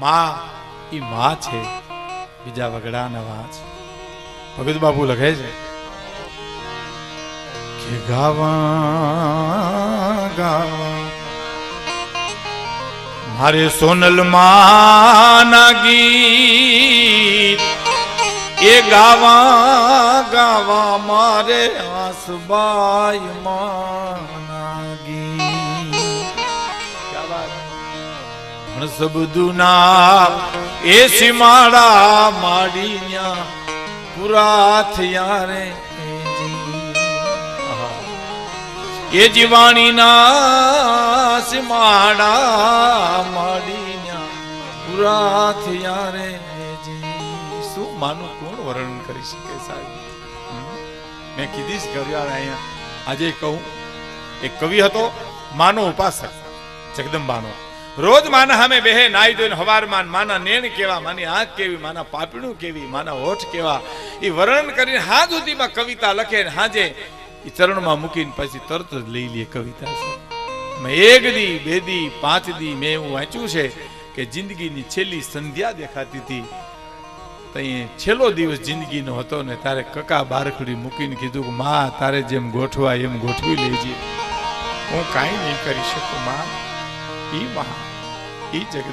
માં ઈ માં છે, બીજા વગડાના વાં છે. ભગત બાપુ લખે છે કે ગાવા ગાવા મારે સોનલ માના ગીત, એ ગાવા ગાવા મારે આસબાઈ માના ગીત. પણ સબદુના એ સીમાડા માડીયા પૂરા થયા રે એ જીવાણીના સીમાડા માડીયા પૂરા થયા રે. શું માનું કોણ વર્ણન કરી શકે સાહેબ? મેં કીધીશ કર્યા અહીંયા આજે કહું. એક કવિ હતો માનો ઉપાસક જગદંબાનો. રોજ માના સામે બેહે નાઈ ધોઈને હવારમાં માના નેણ કેવા, માની આંખ કેવી, માના પાપણું કેવી, માના હોઠ કેવા, એ વર્ણન કરીને હાજ સુધીમાં કવિતા લખે ને હાજે એ ચરણમાં મૂકીને પછી તરત જ લઈ લે કવિતા છે. મેં એક દી, બે દી, 5 દી મેં એવું વાંચ્યું છે કે જિંદગીની છેલ્લી સંધ્યા દેખાતી હતી. ત્યાં છેલ્લો દિવસ જિંદગીનો હતો ને તારે કકા બારખડી મૂકીને કીધું કે માં તારે જેમ ગોઠવા એમ ગોઠવી લેજે, હું કાંઈ નહીં કરી શકું માં. ઈ મહા ઈ જગત